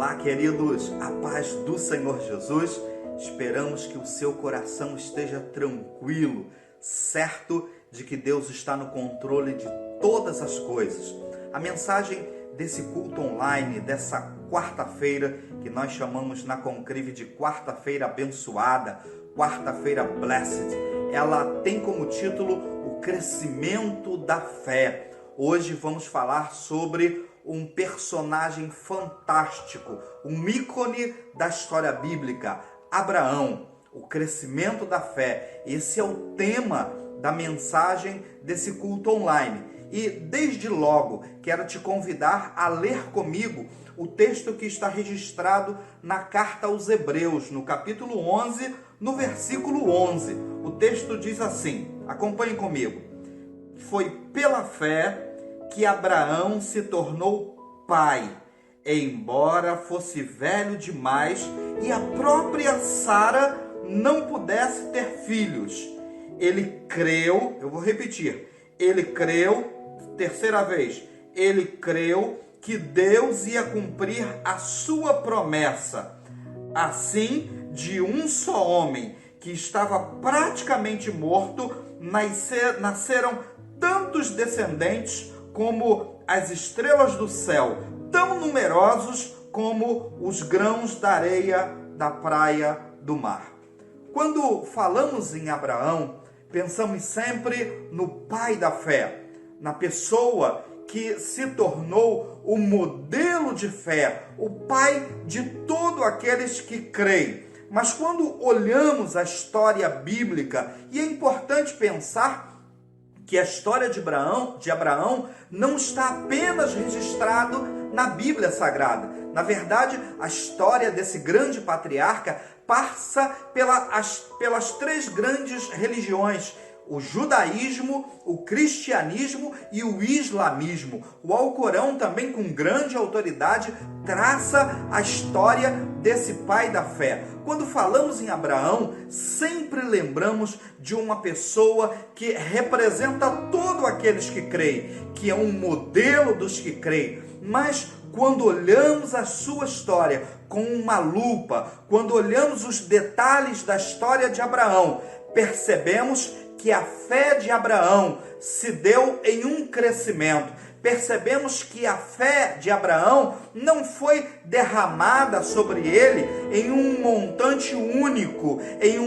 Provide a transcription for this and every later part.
Olá, queridos, a paz do Senhor Jesus. Esperamos que o seu coração esteja tranquilo, certo de que Deus está no controle de todas as coisas. A mensagem desse culto online, dessa quarta-feira, que nós chamamos na Concrive de quarta-feira abençoada, quarta-feira blessed, ela tem como título o crescimento da fé. Hoje vamos falar sobre um personagem fantástico, um ícone da história bíblica, Abraão, o crescimento da fé. Esse é o tema da mensagem desse culto online. E desde logo quero te convidar a ler comigo o texto que está registrado na carta aos Hebreus, no capítulo 11, no versículo 11. O texto diz assim, acompanhe comigo. Foi pela fé que Abraão se tornou pai, embora fosse velho demais e a própria Sara não pudesse ter filhos. Ele creu, eu vou repetir, ele creu, terceira vez, ele creu que Deus ia cumprir a sua promessa. Assim, de um só homem que estava praticamente morto, nasceram tantos descendentes como as estrelas do céu, tão numerosos como os grãos da areia da praia do mar. Quando falamos em Abraão, pensamos sempre no pai da fé, na pessoa que se tornou o modelo de fé, o pai de todos aqueles que creem. Mas quando olhamos a história bíblica, e é importante pensar que a história de Abraão não está apenas registrado na Bíblia Sagrada. Na verdade, a história desse grande patriarca passa pelas três grandes religiões: o judaísmo, o cristianismo e o islamismo. O Alcorão também, com grande autoridade, traça a história desse pai da fé. Quando falamos em Abraão, sempre lembramos de uma pessoa que representa todos aqueles que creem, que é um modelo dos que creem. Mas quando olhamos a sua história com uma lupa, quando olhamos os detalhes da história de Abraão, percebemos que a fé de Abraão se deu em um crescimento. Percebemos que a fé de Abraão não foi derramada sobre ele em um montante único, em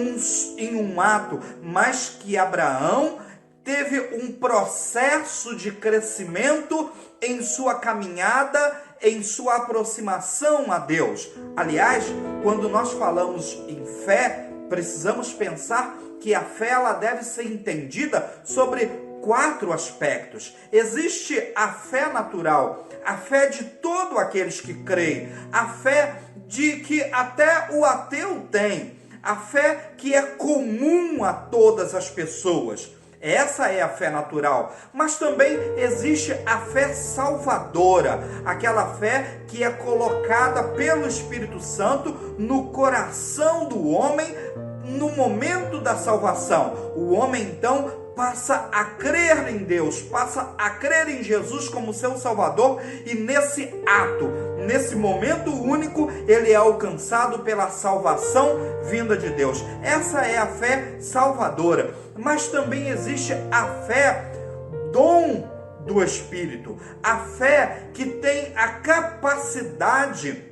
um ato, mas que Abraão teve um processo de crescimento em sua caminhada, em sua aproximação a Deus. Aliás, quando nós falamos em fé, precisamos pensar que a fé ela deve ser entendida sobre 4 aspectos. Existe a fé natural, a fé de todos aqueles que creem, a fé de que até o ateu tem, a fé que é comum a todas as pessoas. Essa é a fé natural, mas também existe a fé salvadora, aquela fé que é colocada pelo Espírito Santo no coração do homem no momento da salvação. O homem então passa a crer em Deus, passa a crer em Jesus como seu Salvador, e nesse ato, nesse momento único, ele é alcançado pela salvação vinda de Deus. Essa é a fé salvadora. Mas também existe a fé dom do Espírito, a fé que tem a capacidade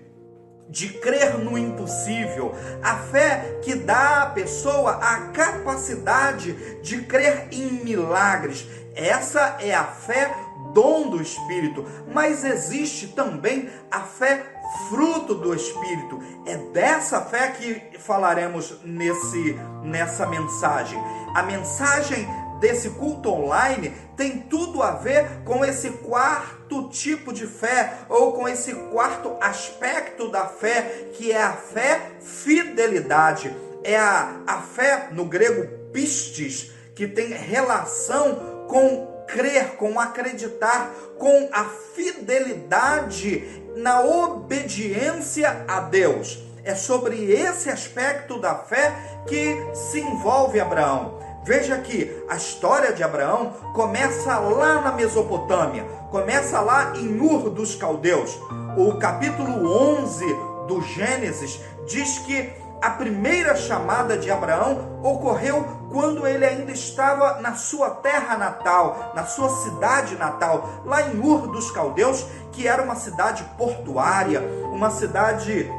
de crer no impossível, a fé que dá à pessoa a capacidade de crer em milagres. Essa é a fé dom do Espírito. Mas existe também a fé fruto do Espírito. É dessa fé que falaremos nessa mensagem. A mensagem desse culto online tem tudo a ver com esse quarto tipo de fé, ou com esse quarto aspecto da fé, que é a fé fidelidade. É a fé, no grego pistis, que tem relação com crer, com acreditar, com a fidelidade na obediência a Deus. É sobre esse aspecto da fé que se envolve Abraão. Veja que a história de Abraão começa lá na Mesopotâmia, começa lá em Ur dos Caldeus. O capítulo 11 do Gênesis diz que a primeira chamada de Abraão ocorreu quando ele ainda estava na sua terra natal, na sua cidade natal, lá em Ur dos Caldeus, que era uma cidade portuária, uma cidade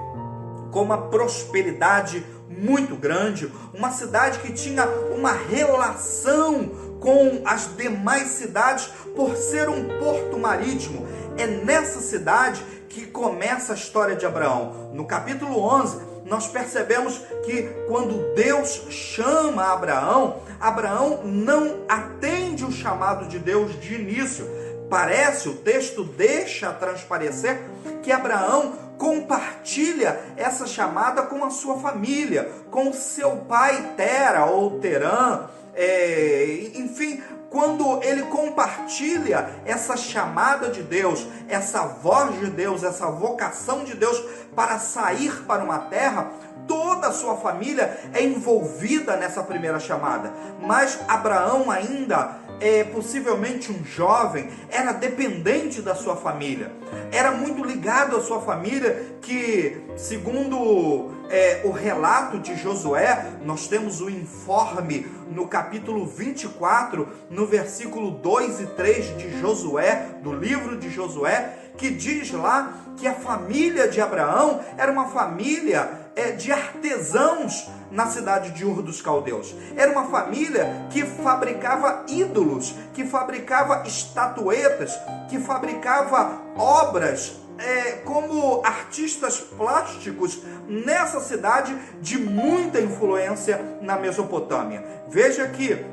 com uma prosperidade muito grande, uma cidade que tinha uma relação com as demais cidades por ser um porto marítimo. É nessa cidade que começa a história de Abraão. No capítulo 11, nós percebemos que quando Deus chama Abraão, Abraão não atende o chamado de Deus de início. Parece, o texto deixa transparecer que Abraão compartilha essa chamada com a sua família, com seu pai Tera ou Terã, enfim, quando ele compartilha essa chamada de Deus, essa voz de Deus, essa vocação de Deus para sair para uma terra, toda a sua família é envolvida nessa primeira chamada. Mas Abraão ainda possivelmente um jovem, era dependente da sua família, era muito ligado à sua família, que segundo o relato de Josué, nós temos o informe no capítulo 24, no versículo 2 e 3 de Josué, do livro de Josué, que diz lá que a família de Abraão era uma família de artesãos na cidade de Ur dos Caldeus. Era uma família que fabricava ídolos, que fabricava estatuetas, que fabricava obras como artistas plásticos nessa cidade de muita influência na Mesopotâmia. Veja que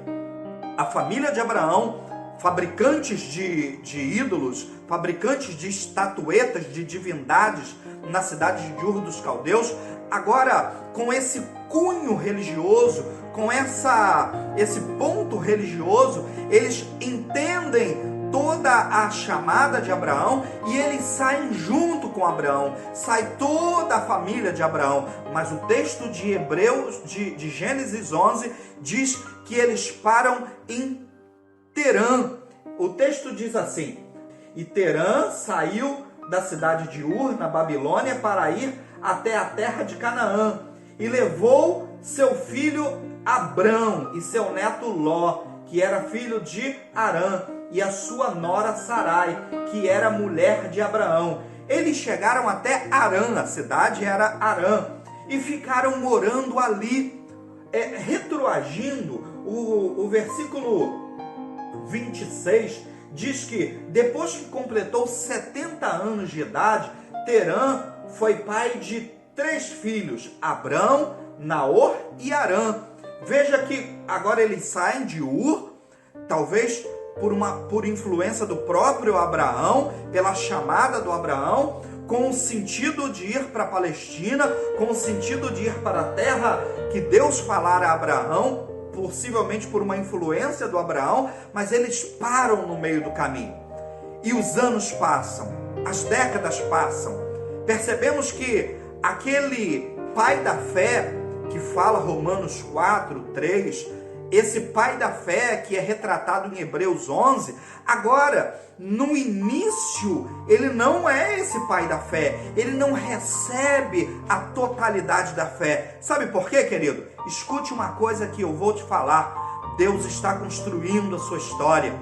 a família de Abraão, fabricantes de ídolos, fabricantes de estatuetas, de divindades na cidade de Ur dos Caldeus, agora com esse cunho religioso, com esse ponto religioso, eles entendem toda a chamada de Abraão e eles saem junto com Abraão, sai toda a família de Abraão. Mas o texto de Hebreus, de Gênesis 11, diz que eles param em Terã. O texto diz assim: e Terã saiu da cidade de Ur, na Babilônia, para ir até a terra de Canaã, e levou seu filho Abrão e seu neto Ló, que era filho de Harã, e a sua nora Sarai, que era mulher de Abraão. Eles chegaram até Harã, a cidade era Harã, e ficaram morando ali. Retroagindo, o versículo 26 diz que depois que completou 70 anos de idade, Terã foi pai de 3 filhos, Abrão, Naor e Harã. Veja que agora eles saem de Ur, talvez por influência do próprio Abraão, pela chamada do Abraão, com o sentido de ir para a Palestina, com o sentido de ir para a terra que Deus falara a Abraão, possivelmente por uma influência do Abraão, mas eles param no meio do caminho. E os anos passam, as décadas passam. Percebemos que aquele pai da fé, que fala Romanos 4, 3, esse pai da fé que é retratado em Hebreus 11, agora, no início, ele não é esse pai da fé, ele não recebe a totalidade da fé. Sabe por quê, querido? Escute uma coisa que eu vou te falar. Deus está construindo a sua história.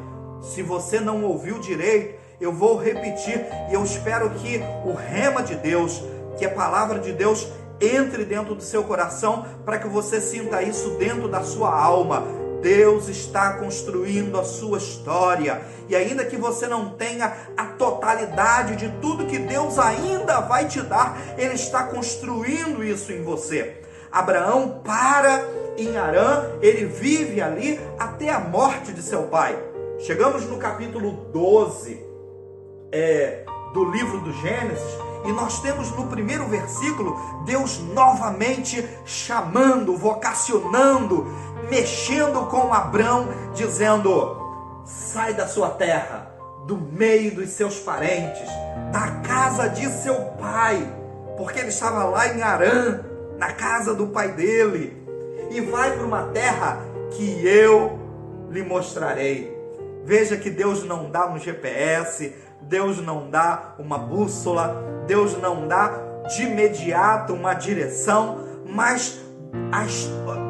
Se você não ouviu direito, eu vou repetir, e eu espero que o rema de Deus, que a palavra de Deus entre dentro do seu coração, para que você sinta isso dentro da sua alma. Deus está construindo a sua história, e ainda que você não tenha a totalidade de tudo que Deus ainda vai te dar, Ele está construindo isso em você. Abraão para em Harã, ele vive ali até a morte de seu pai. Chegamos no capítulo 12 do livro do Gênesis, e nós temos no primeiro versículo Deus novamente chamando, vocacionando, mexendo com Abrão, dizendo: sai da sua terra, do meio dos seus parentes, da casa de seu pai, porque ele estava lá em Harã, na casa do pai dele, e vai para uma terra que eu lhe mostrarei. Veja que Deus não dá um GPS, Deus não dá uma bússola, Deus não dá de imediato uma direção, mas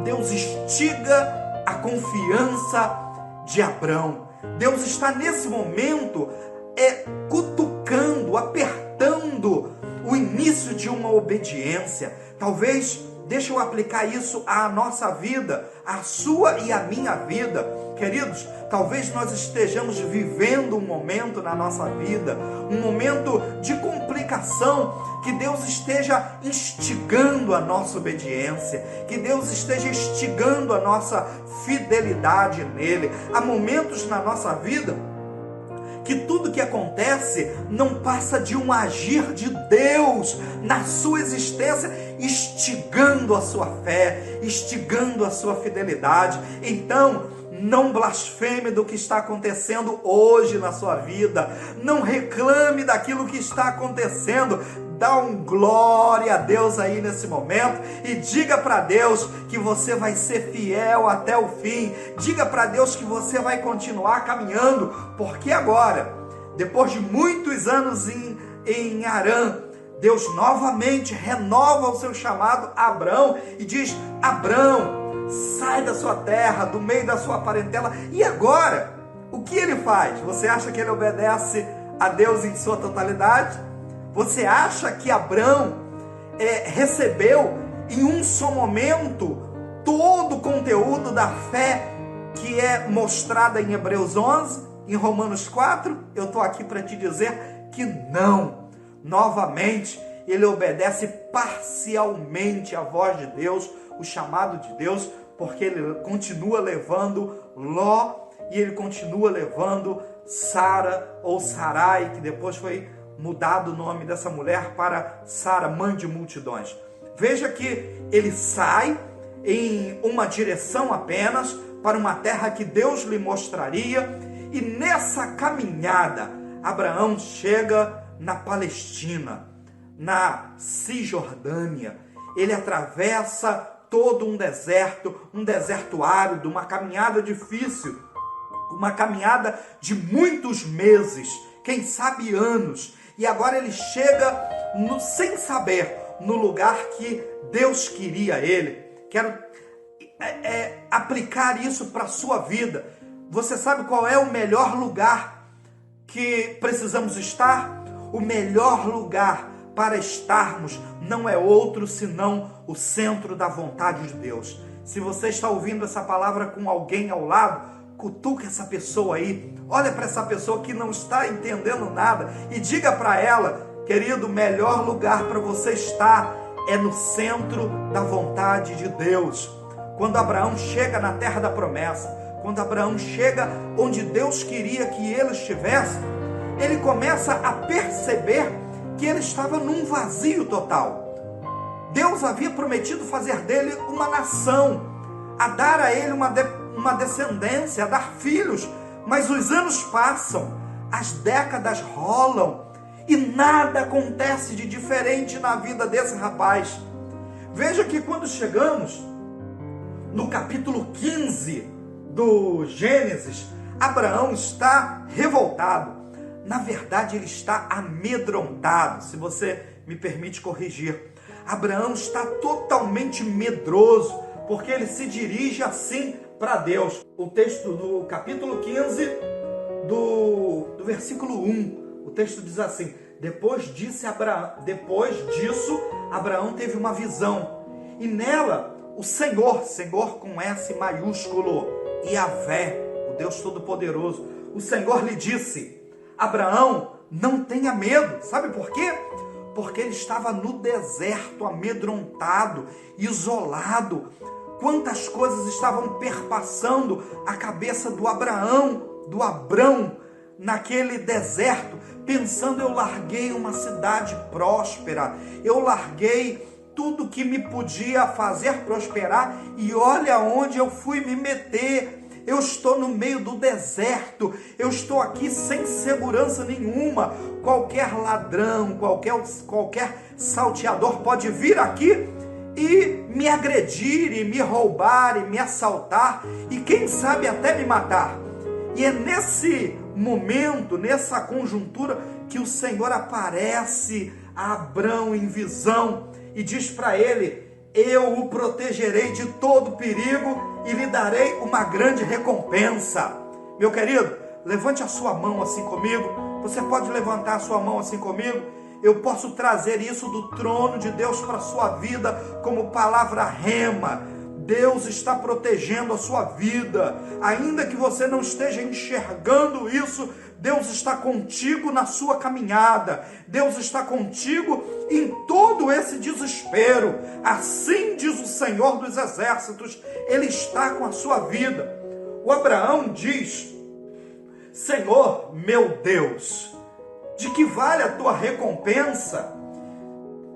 Deus instiga a confiança de Abrão. Deus está nesse momento cutucando, apertando o início de uma obediência. Talvez, deixa eu aplicar isso à nossa vida, à sua e à minha vida. Queridos, talvez nós estejamos vivendo um momento na nossa vida, um momento de complicação, que Deus esteja instigando a nossa obediência, que Deus esteja instigando a nossa fidelidade nele. Há momentos na nossa vida que tudo que acontece não passa de um agir de Deus na sua existência, instigando a sua fé, instigando a sua fidelidade. Então, não blasfeme do que está acontecendo hoje na sua vida. Não reclame daquilo que está acontecendo. Dá um glória a Deus aí nesse momento e diga para Deus que você vai ser fiel até o fim. Diga para Deus que você vai continuar caminhando, porque agora, depois de muitos anos em Harã, Deus novamente renova o seu chamado a Abrão e diz: Abrão, sai da sua terra, do meio da sua parentela. E agora, o que ele faz? Você acha que ele obedece a Deus em sua totalidade? Você acha que Abrão recebeu em um só momento todo o conteúdo da fé que é mostrada em Hebreus 11, em Romanos 4? Eu estou aqui para te dizer que não. Novamente, ele obedece parcialmente à voz de Deus, o chamado de Deus, porque ele continua levando Ló e ele continua levando Sara ou Sarai, que depois foi mudado o nome dessa mulher para Sara, mãe de multidões. Veja que ele sai em uma direção apenas, para uma terra que Deus lhe mostraria, e nessa caminhada, Abraão chega na Palestina, na Cisjordânia. Ele atravessa todo um deserto árido, uma caminhada difícil, uma caminhada de muitos meses, quem sabe anos. E agora ele chega, sem saber, no lugar que Deus queria ele. Quero aplicar isso para a sua vida. Você sabe qual é o melhor lugar que precisamos estar? O melhor lugar para estarmos não é outro senão o centro da vontade de Deus. Se você está ouvindo essa palavra com alguém ao lado, cutuca essa pessoa aí, olha para essa pessoa que não está entendendo nada e diga para ela: querido, o melhor lugar para você estar é no centro da vontade de Deus. Quando Abraão chega na terra da promessa, quando Abraão chega onde Deus queria que ele estivesse, ele começa a perceber que ele estava num vazio total. Deus havia prometido fazer dele uma nação, a dar a ele uma descendência, a dar filhos, mas os anos passam, as décadas rolam e nada acontece de diferente na vida desse rapaz. Veja que quando chegamos no capítulo 15 do Gênesis, Abraão está revoltado. Na verdade, ele está amedrontado, se você me permite corrigir. Abraão está totalmente medroso, porque ele se dirige assim para Deus. O texto do capítulo 15, do versículo 1, o texto diz assim: depois disso, Abraão teve uma visão, e nela o Senhor com S maiúsculo, Yahvé, o Deus Todo-Poderoso, o Senhor lhe disse: Abraão, não tenha medo. Sabe por quê? Porque ele estava no deserto, amedrontado, isolado. Quantas coisas estavam perpassando a cabeça do Abrão, naquele deserto, pensando: eu larguei uma cidade próspera, eu larguei tudo que me podia fazer prosperar, e olha onde eu fui me meter. Eu estou no meio do deserto, eu estou aqui sem segurança nenhuma. Qualquer ladrão, qualquer salteador pode vir aqui e me agredir, e me roubar, e me assaltar, e quem sabe até me matar. E é nesse momento, nessa conjuntura, que o Senhor aparece a Abrão em visão e diz para ele: eu o protegerei de todo perigo e lhe darei uma grande recompensa. Meu querido, levante a sua mão assim comigo. Você pode levantar a sua mão assim comigo? Eu posso trazer isso do trono de Deus para a sua vida como palavra rema. Deus está protegendo a sua vida. Ainda que você não esteja enxergando isso, Deus está contigo na sua caminhada. Deus está contigo em todo esse desespero. Assim diz o Senhor dos Exércitos, Ele está com a sua vida. O Abraão diz: Senhor, meu Deus, de que vale a tua recompensa?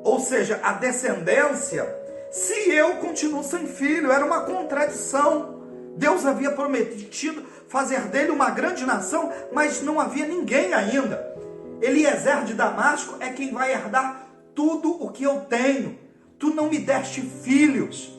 Ou seja, a descendência, se eu continuo sem filho? Era uma contradição. Deus havia prometido fazer dele uma grande nação, mas não havia ninguém ainda. Eliezer de Damasco é quem vai herdar tudo o que eu tenho. Tu não me deste filhos.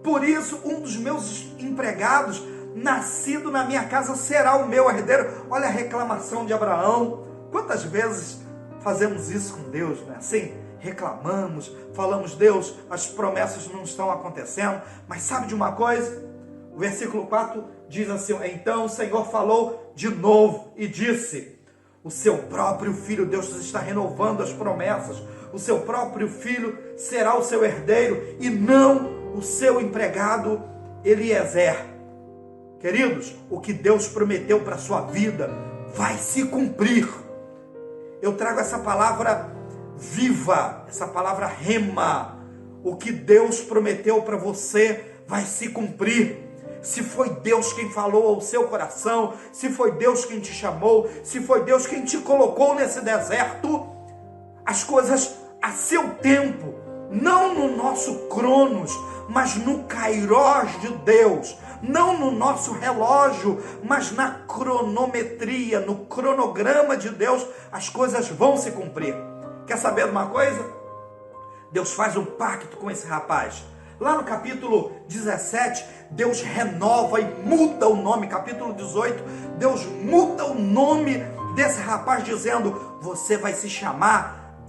Por isso, um dos meus empregados, nascido na minha casa, será o meu herdeiro. Olha a reclamação de Abraão. Quantas vezes fazemos isso com Deus, não é assim? Reclamamos, falamos: Deus, as promessas não estão acontecendo. Mas sabe de uma coisa? O versículo 4 diz assim: então o Senhor falou de novo e disse: o seu próprio filho, Deus está renovando as promessas, o seu próprio filho será o seu herdeiro e não o seu empregado Eliezer. Queridos, o que Deus prometeu para a sua vida vai se cumprir. Eu trago essa palavra viva, essa palavra rema. O que Deus prometeu para você vai se cumprir. Se foi Deus quem falou ao seu coração, se foi Deus quem te chamou, se foi Deus quem te colocou nesse deserto, as coisas a seu tempo, não no nosso cronos, mas no kairós de Deus, não no nosso relógio, mas na cronometria, no cronograma de Deus, as coisas vão se cumprir. Quer saber de uma coisa? Deus faz um pacto com esse rapaz. Lá no capítulo 17, Deus renova e muda o nome. Capítulo 18, Deus muda o nome desse rapaz, dizendo: você vai se chamar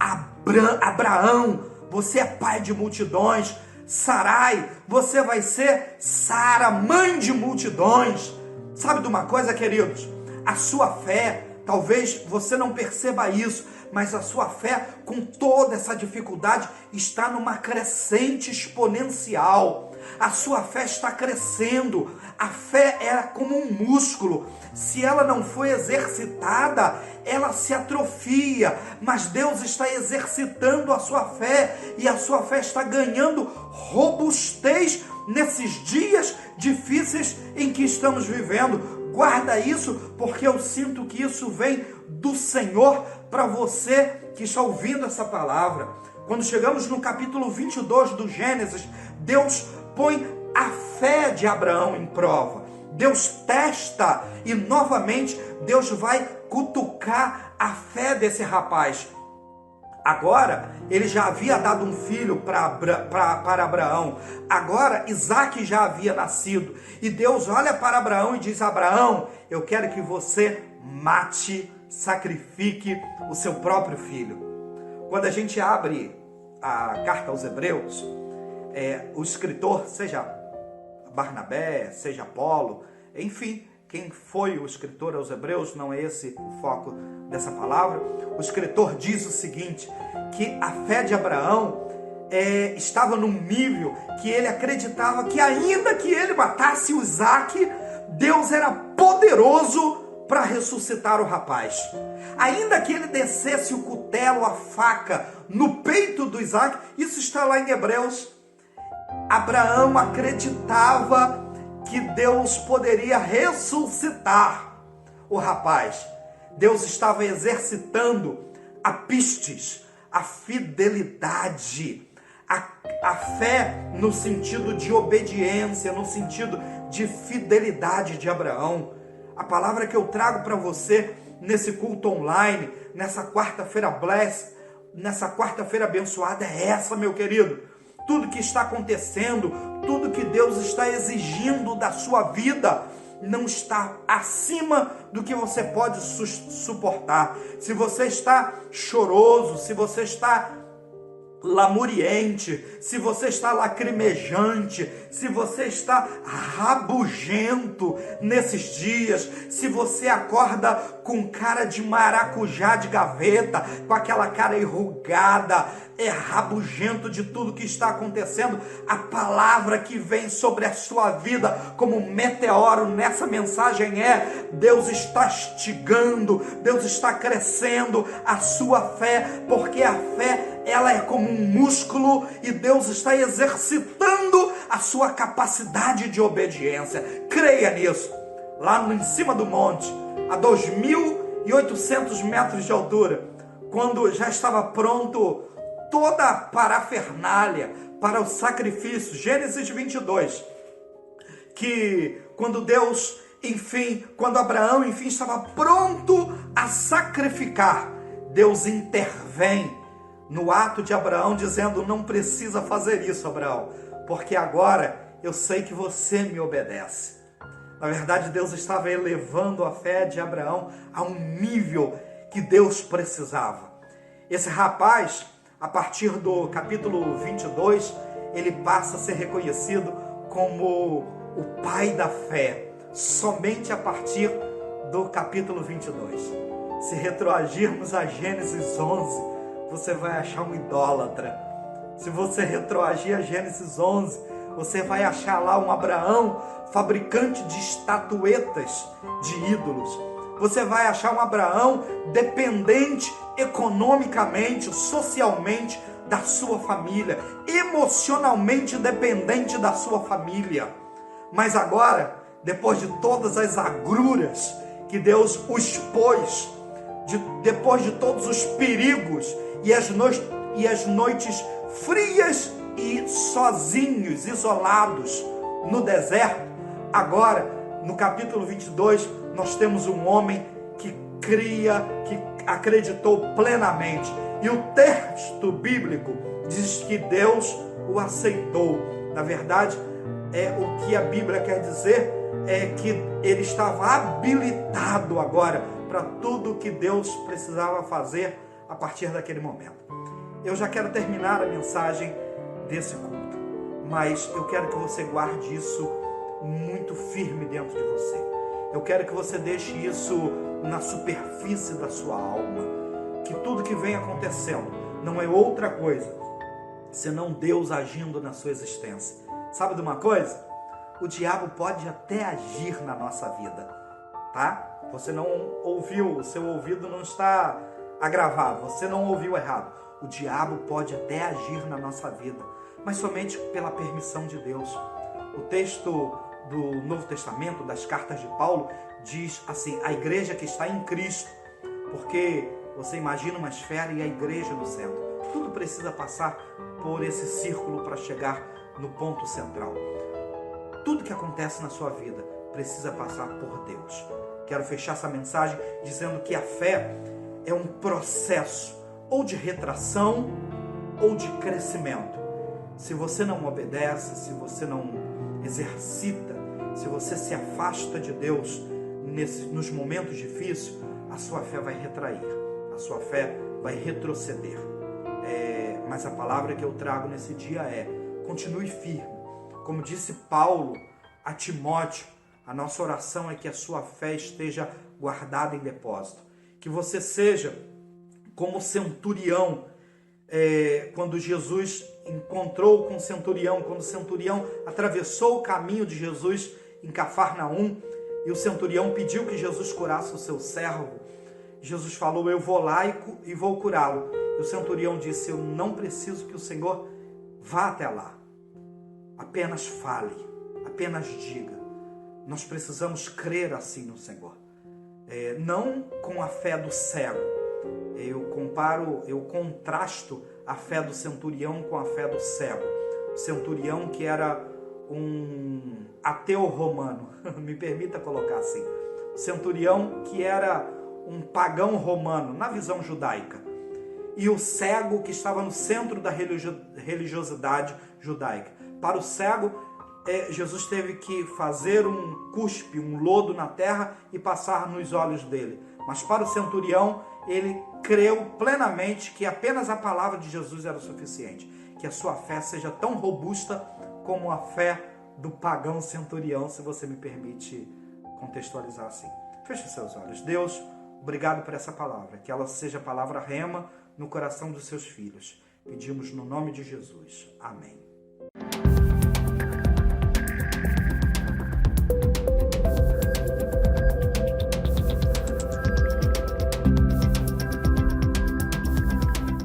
Abraão, você é pai de multidões. Sarai, você vai ser Sara, mãe de multidões. Sabe de uma coisa, queridos? A sua fé, talvez você não perceba isso, mas a sua fé, com toda essa dificuldade, está numa crescente exponencial. A sua fé está crescendo. A fé é como um músculo. Se ela não for exercitada, ela se atrofia. Mas Deus está exercitando a sua fé, e a sua fé está ganhando robustez nesses dias difíceis em que estamos vivendo. Guarda isso, porque eu sinto que isso vem do Senhor para você que está ouvindo essa palavra. Quando chegamos no capítulo 22 do Gênesis, Deus põe a fé de Abraão em prova. Deus testa e novamente Deus vai cutucar a fé desse rapaz. Agora, ele já havia dado um filho para Abraão. Agora, Isaac já havia nascido. E Deus olha para Abraão e diz: Abraão, eu quero que você mate, sacrifique o seu próprio filho. Quando a gente abre a carta aos Hebreus, o escritor, seja Barnabé, seja Apolo, enfim, quem foi o escritor aos Hebreus, não é esse o foco dessa palavra. O escritor diz o seguinte, que a fé de Abraão estava num nível que ele acreditava que ainda que ele matasse o Isaac, Deus era poderoso para ressuscitar o rapaz. Ainda que ele descesse o cutelo, a faca, no peito do Isaac, isso está lá em Hebreus. Abraão acreditava que Deus poderia ressuscitar o rapaz. Deus estava exercitando a pistes, a fidelidade, a fé no sentido de obediência, no sentido de fidelidade de Abraão. A palavra que eu trago para você nesse culto online, nessa quarta-feira bless, nessa quarta-feira abençoada, é essa, meu querido. tudo que está acontecendo, tudo que Deus está exigindo da sua vida, não está acima do que você pode suportar. Se você está choroso, se você está lamuriente, se você está lacrimejante, se você está rabugento nesses dias, se você acorda com cara de maracujá de gaveta, com aquela cara enrugada, rabugento de tudo que está acontecendo, a palavra que vem sobre a sua vida como um meteoro nessa mensagem é: Deus está instigando, Deus está crescendo a sua fé, porque a fé ela é como um músculo e Deus está exercitando a sua capacidade de obediência. Creia nisso. Lá em cima do monte, a 2.800 metros de altura, quando já estava pronto toda a parafernália para o sacrifício, Gênesis 22, que quando quando Abraão estava pronto a sacrificar, Deus intervém no ato de Abraão, dizendo: não precisa fazer isso, Abraão, porque agora eu sei que você me obedece. Na verdade, Deus estava elevando a fé de Abraão a um nível que Deus precisava. Esse rapaz, a partir do capítulo 22, ele passa a ser reconhecido como o pai da fé, somente a partir do capítulo 22. Se retroagirmos a Gênesis 11, você vai achar um idólatra. Se você retroagir a Gênesis 11, você vai achar lá um Abraão fabricante de estatuetas de ídolos. Você vai achar um Abraão dependente economicamente, socialmente da sua família, emocionalmente dependente da sua família. Mas agora, depois de todas as agruras que Deus o expôs, depois de todos os perigos e as noites frias e sozinhos, isolados no deserto, agora, no capítulo 22, nós temos um homem que cria, que acreditou plenamente. E o texto bíblico diz que Deus o aceitou. Na verdade, o que a Bíblia quer dizer é que ele estava habilitado agora para tudo que Deus precisava fazer a partir daquele momento. Eu já quero terminar a mensagem desse culto, mas eu quero que você guarde isso muito firme dentro de você. Eu quero que você deixe isso na superfície da sua alma, que tudo que vem acontecendo não é outra coisa senão Deus agindo na sua existência. Sabe de uma coisa? O diabo pode até agir na nossa vida, tá? Você não ouviu, o seu ouvido não está agravado, você não ouviu errado. O diabo pode até agir na nossa vida, mas somente pela permissão de Deus. O texto do Novo Testamento, das cartas de Paulo, diz assim: a igreja que está em Cristo, porque você imagina uma esfera e a igreja no centro. Tudo precisa passar por esse círculo para chegar no ponto central. Tudo que acontece na sua vida precisa passar por Deus. Quero fechar essa mensagem dizendo que a fé é um processo ou de retração ou de crescimento. Se você não obedece, se você não exercita, se você se afasta de Deus nos momentos difíceis, a sua fé vai retrair, a sua fé vai retroceder. Mas a palavra que eu trago nesse dia é: continue firme. Como disse Paulo a Timóteo, a nossa oração é que a sua fé esteja guardada em depósito. Que você seja como o centurião, quando Jesus encontrou com o centurião, quando o centurião atravessou o caminho de Jesus em Cafarnaum, e o centurião pediu que Jesus curasse o seu servo. Jesus falou: eu vou lá e vou curá-lo. E o centurião disse: eu não preciso que o Senhor vá até lá. Apenas fale, apenas diga. Nós precisamos crer assim no Senhor. Não com a fé do cego. Eu contrasto a fé do centurião com a fé do cego. O centurião, que era um ateu romano, me permita colocar assim. O centurião, que era um pagão romano, na visão judaica. e o cego que estava no centro da religiosidade judaica. Para o cego, Jesus teve que fazer um cuspe, um lodo na terra e passar nos olhos dele. Mas para o centurião, ele creu plenamente que apenas a palavra de Jesus era o suficiente. Que a sua fé seja tão robusta como a fé do pagão centurião, se você me permite contextualizar assim. Feche seus olhos. Deus, obrigado por essa palavra. Que ela seja a palavra rema no coração dos seus filhos. Pedimos no nome de Jesus. Amém.